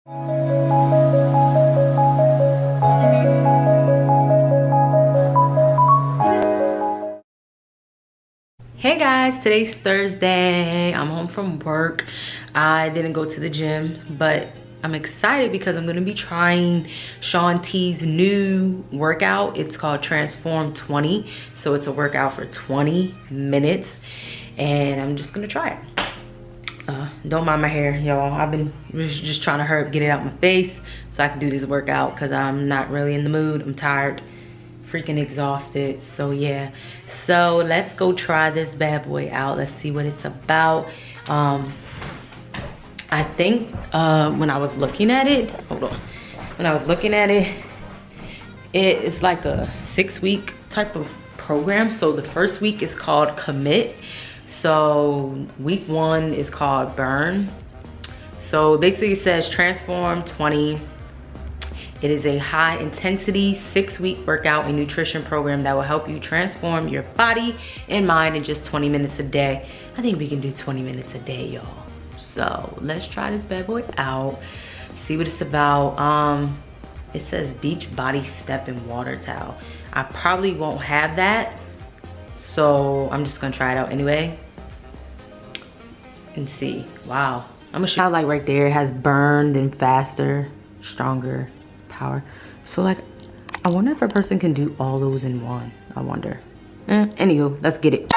Hey guys, today's Thursday. I'm home from work. I didn't go to the gym, but I'm excited because I'm gonna be trying Shaun T's new workout. It's called Transform 20. So it's a workout for 20 minutes and I'm just gonna try it. Don't mind my hair, y'all. I've been just trying to hurry up, get it out my face so I can do this workout because I'm not really in the mood. I'm tired, freaking exhausted. So yeah, so let's go try this bad boy out. Let's see what it's about. I think when I was looking at it, hold on, when I was looking at it, it's like a 6-week type of program. So the first week is called commit. So week 1 is called burn. So basically it says Transform 20. It is a high intensity 6-week workout and nutrition program that will help you transform your body and mind in just 20 minutes a day. I think we can do 20 minutes a day, y'all. So let's try this bad boy out, see what it's about. It says beach body step and water towel. I probably won't have that, so I'm just gonna try it out anyway and see. Wow, I'm gonna show you, like right there, it has burn, then faster, stronger, power. So like, I wonder if a person can do all those in one. I wonder. Anywho, let's get it.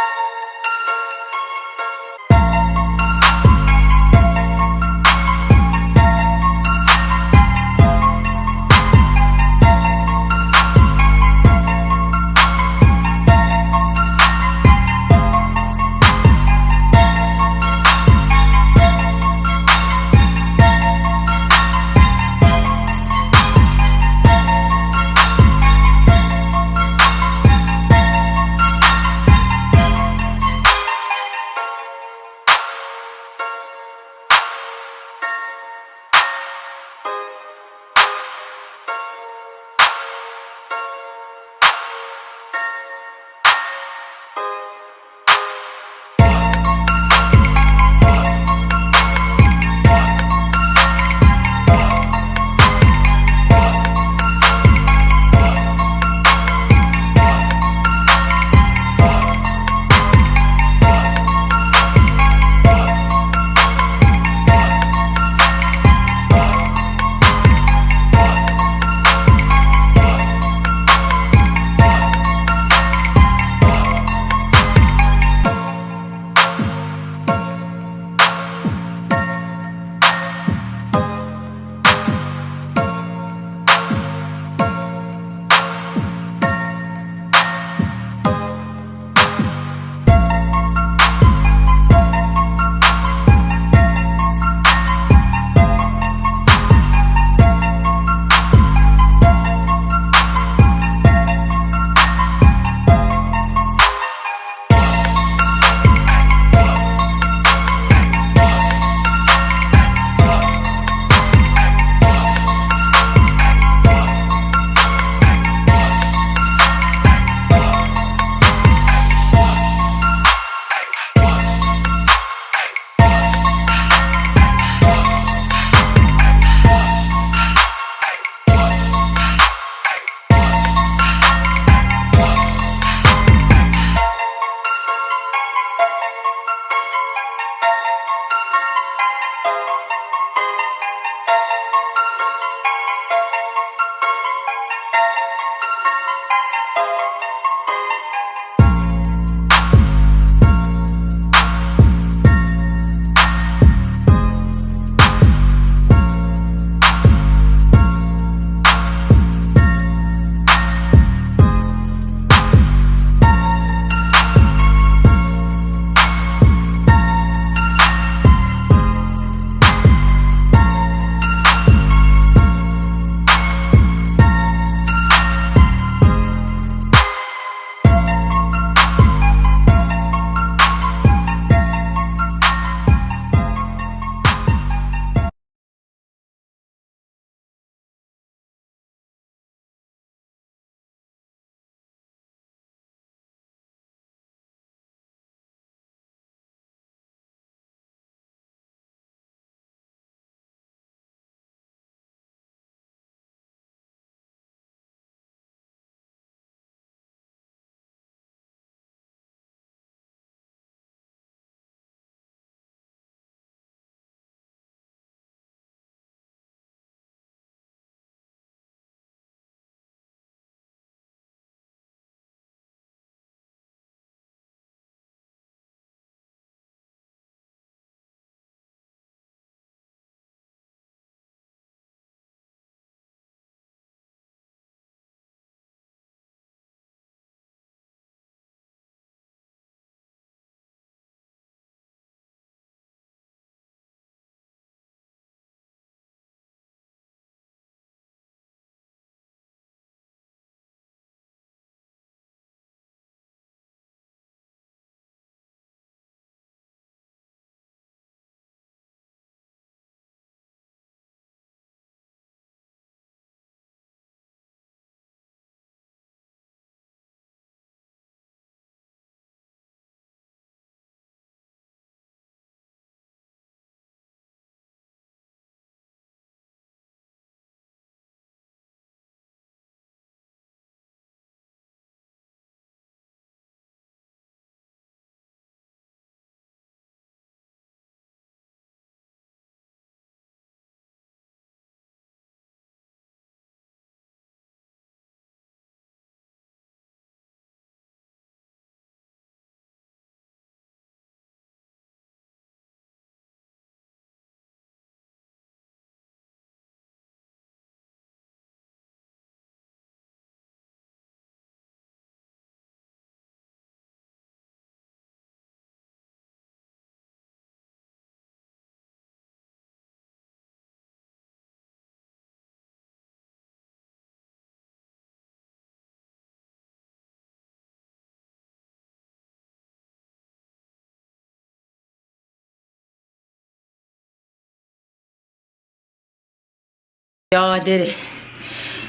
Y'all, I did it.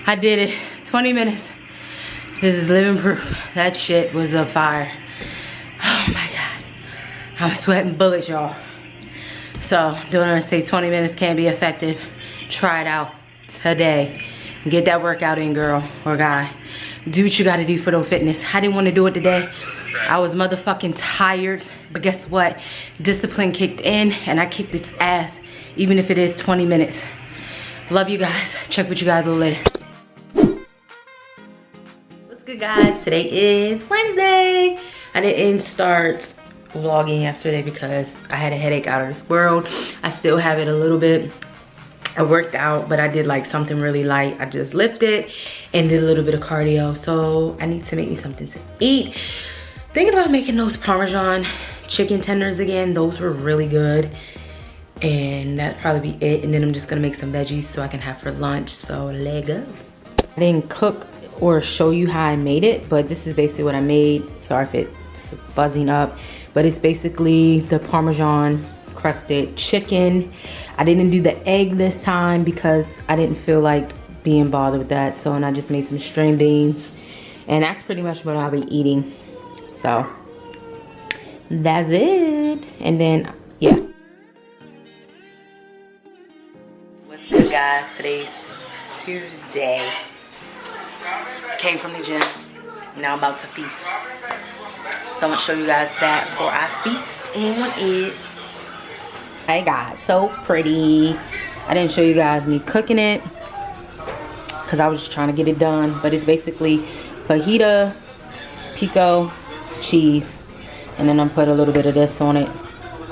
I did it. 20 minutes. This is living proof. That shit was a fire. Oh my God. I'm sweating bullets, y'all. So, don't ever say 20 minutes can't be effective. Try it out today. Get that workout in, girl or guy. Do what you gotta do for the fitness. I didn't want to do it today. I was motherfucking tired. But guess what? Discipline kicked in and I kicked its ass. Even if it is 20 minutes. Love you guys. Check with you guys a little later. What's good, guys? Today is Wednesday. I didn't start vlogging yesterday because I had a headache out of this world. I still have it a little bit. I worked out, but I did like something really light. I just lifted and did a little bit of cardio. So I need to make me something to eat. Thinking about making those Parmesan chicken tenders again. Those were really good. And that'd probably be it. And then I'm just gonna make some veggies so I can have for lunch. So let's go. I didn't cook or show you how I made it, but this is basically what I made. Sorry if it's buzzing up, but it's basically the Parmesan crusted chicken. I didn't do the egg this time because I didn't feel like being bothered with that. So, and I just made some string beans. And that's pretty much what I'll be eating. So, that's it. And then, yeah. What's good, guys? Today's Tuesday. Came from the gym. Now I'm about to feast. So I'm gonna show you guys that before I feast on it. I got so pretty. I didn't show you guys me cooking it because I was just trying to get it done. But it's basically fajita, pico, cheese, and then I'm put a little bit of this on it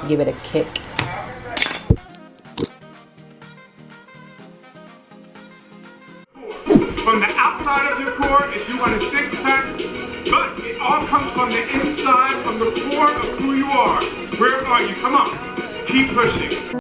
to give it a kick. From the outside of your core, if you want a six-pack, but it all comes from the inside, from the core of who you are. Where are you? Come on. Keep pushing.